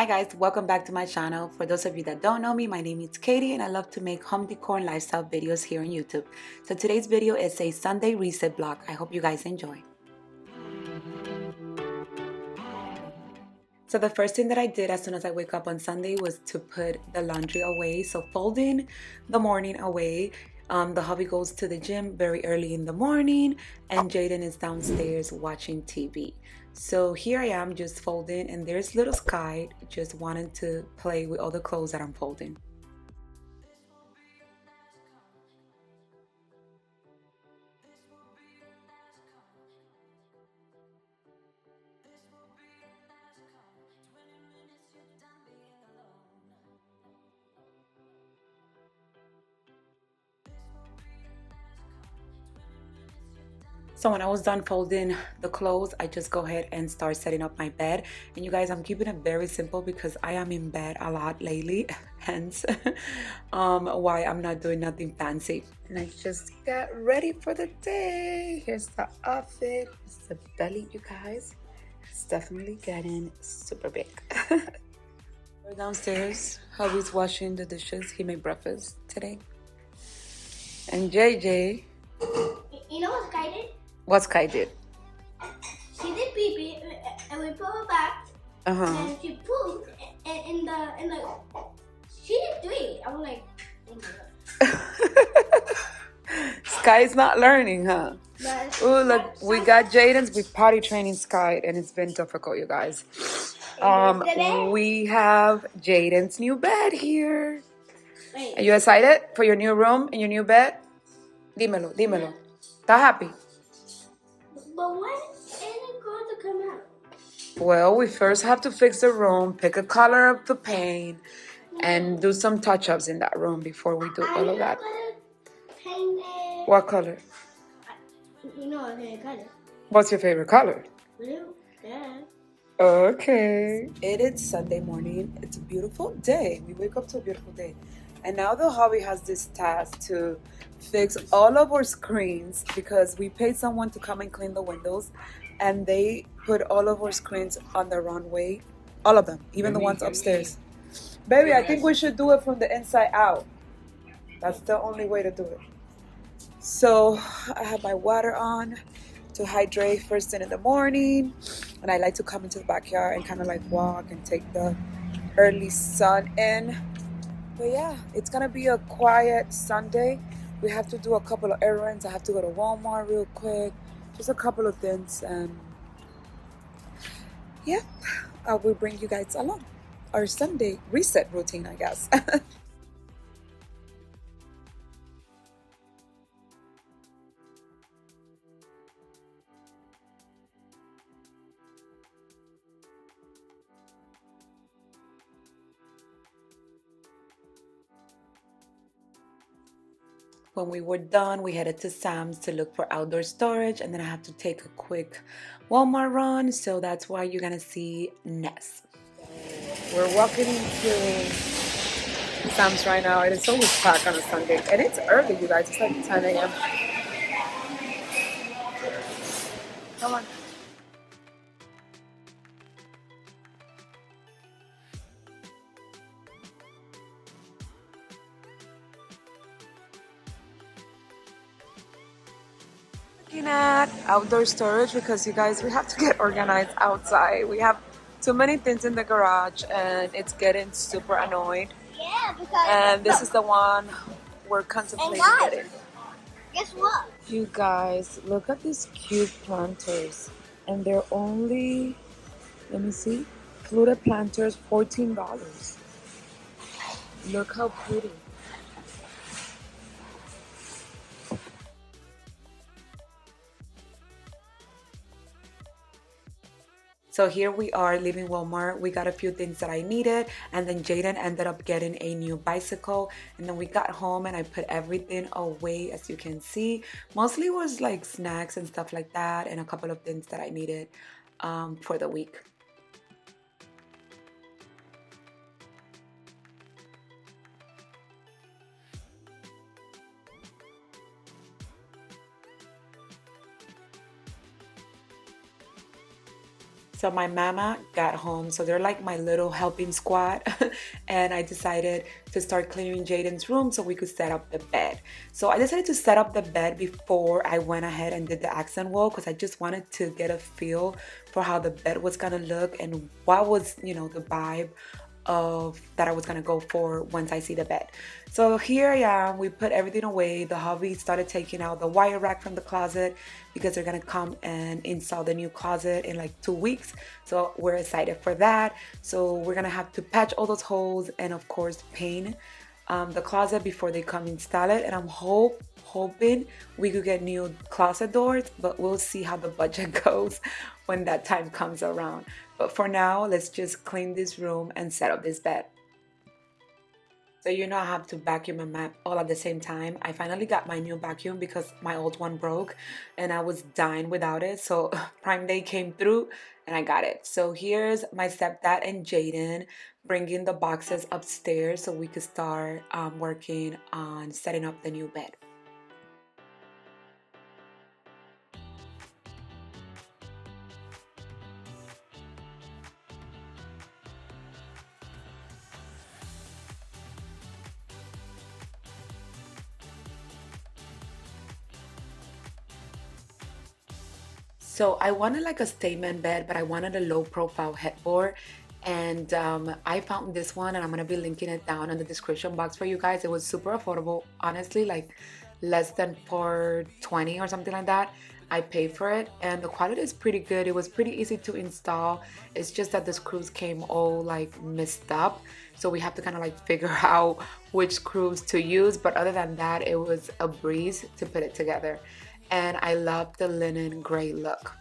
Hi guys, welcome back to my channel. For those of you that don't know me, my name is Katie and I love to make home decor and lifestyle videos here on YouTube. So today's video is a Sunday reset vlog. I hope you guys enjoy. So the first thing that I did as soon as I wake up on Sunday was to put the laundry away. So folding the morning away. The hubby goes to the gym very early in the morning and Jaden is downstairs watching TV. So here I am just folding and there's little Sky just wanting to play with all the clothes that I'm folding. So when I was done folding the clothes, I just go ahead and start setting up my bed. And you guys, I'm keeping it very simple because I am in bed a lot lately, hence why I'm not doing nothing fancy. And I just got ready for the day. Here's the outfit. It's the belly, you guys. It's definitely getting super big. We're downstairs. Hubby's washing the dishes. He made breakfast today. And JJ. You know what Sky did? What Sky did? She did pee pee, and we put her back. And she pooped, and in the she did 3. I'm like, oh my God. Sky's not learning, huh? Oh, look, we got Jaden's. We potty training Sky, and it's been difficult, you guys. We have Jaden's new bed here. Are you excited for your new room and your new bed? Dímelo, dímelo. ¿Estás happy? But when is it going to come out? Well, we first have to fix the room, pick a color of the paint, and do some touch-ups in that room before we do all of that. Paint it. What color? You know my favorite color. What's your favorite color? Blue. Yeah. Okay. It is Sunday morning. It's a beautiful day. We wake up to a beautiful day. And now the hobby has this task to fix all of our screens because we paid someone to come and clean the windows and they put all of our screens on the wrong way. All of them, even the ones upstairs. Baby, I think we should do it from the inside out. That's the only way to do it. So I have my water on to hydrate first thing in the morning. And I like to come into the backyard and kind of like walk and take the early sun in. But yeah, it's gonna be a quiet Sunday. We have to do a couple of errands. I have to go to Walmart real quick. Just a couple of things. And yeah, I will bring you guys along. Our Sunday reset routine, I guess. When we were done, we headed to Sam's to look for outdoor storage, and then I have to take a quick Walmart run, so that's why you're gonna see Ness. We're walking into Sam's right now. It is always packed on a Sunday, and it's early, you guys. It's like 10 a.m. Come on. Looking at outdoor storage because you guys, we have to get organized outside. We have too many things in the garage and it's getting super annoying. Yeah, because. And this is the one we're contemplating getting. Guess what? You guys, look at these cute planters. And they're only, let me see, fluted planters, $14. Look how pretty. So here we are leaving Walmart. We got a few things that I needed, and then Jaden ended up getting a new bicycle. And then we got home and I put everything away, as you can see. Mostly was like snacks and stuff like that, and a couple of things that I needed for the week. So my mama got home, so they're like my little helping squad, and I decided to start cleaning Jaden's room so we could set up the bed. So I decided to set up the bed before I went ahead and did the accent wall because I just wanted to get a feel for how the bed was gonna look and what was, the vibe of that I was gonna go for once I see the bed. So here I am, we put everything away. The hubby started taking out the wire rack from the closet because they're gonna come and install the new closet in like 2 weeks. So we're excited for that. So we're gonna have to patch all those holes and of course paint the closet before they come install it. And I'm hoping we could get new closet doors, but we'll see how the budget goes when that time comes around. But for now, let's just clean this room and set up this bed. So I have to vacuum and map all at the same time. I finally got my new vacuum because my old one broke and I was dying without it. So Prime Day came through and I got it. So here's my stepdad and Jaden bringing the boxes upstairs so we could start working on setting up the new bed. So I wanted like a statement bed, but I wanted a low profile headboard. And I found this one and I'm gonna be linking it down in the description box for you guys. It was super affordable, honestly, like less than 420 or something like that. I paid for it and the quality is pretty good. It was pretty easy to install. It's just that the screws came all like messed up. So we have to kind of like figure out which screws to use. But other than that, it was a breeze to put it together. And I love the linen gray look.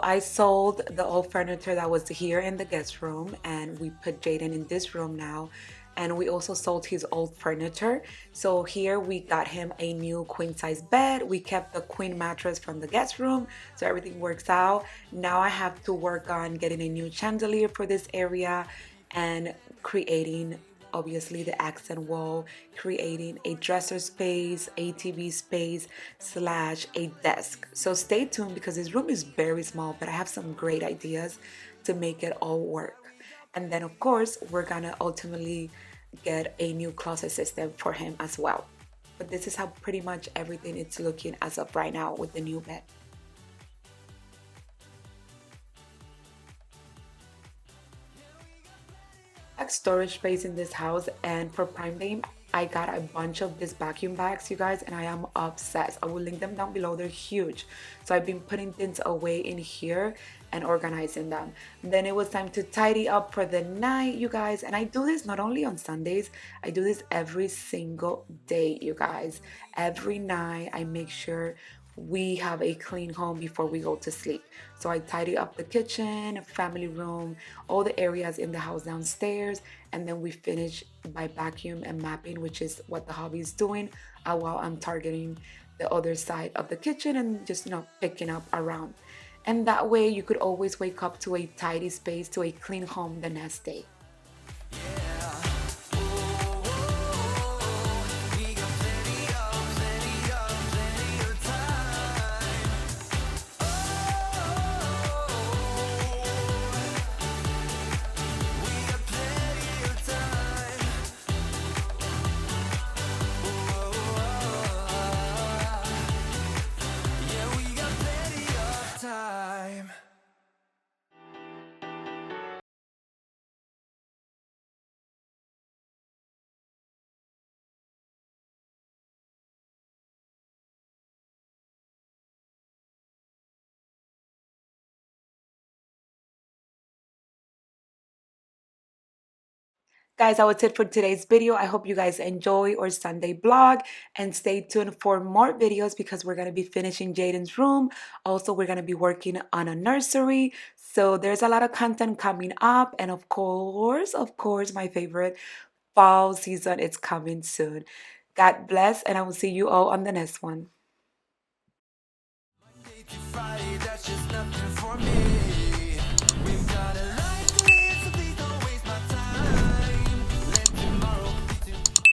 I sold the old furniture that was here in the guest room and we put Jaden in this room now. And we also sold his old furniture. So here we got him a new queen size bed. We kept the queen mattress from the guest room. So everything works out. Now I have to work on getting a new chandelier for this area and creating obviously the accent wall, creating a dresser space, a TV space, slash a desk. So stay tuned because this room is very small, but I have some great ideas to make it all work. And then of course, we're gonna ultimately get a new closet system for him as well. But this is how pretty much everything is looking as of right now with the new bed. Storage space in this house, and for Prime Day I got a bunch of these vacuum bags, you guys, and I am obsessed. I will link them down below. They're huge. So I've been putting things away in here and organizing them. Then it was time to tidy up for the night, you guys, and I do this not only on Sundays, I do this every single day, you guys. Every night I make sure we have a clean home before we go to sleep. So I tidy up the kitchen, family room, all the areas in the house downstairs, and then we finish by vacuum and mapping, which is what the hubby is doing while I'm targeting the other side of the kitchen and just picking up around. And that way you could always wake up to a tidy space, to a clean home the next day. Guys, that was it for today's video. I hope you guys enjoy our Sunday vlog and stay tuned for more videos because we're going to be finishing Jaden's room. Also, we're going to be working on a nursery. So there's a lot of content coming up. And of course, my favorite, fall season is coming soon. God bless, and I will see you all on the next one. Monday to Friday, that's just nothing for me. We've got a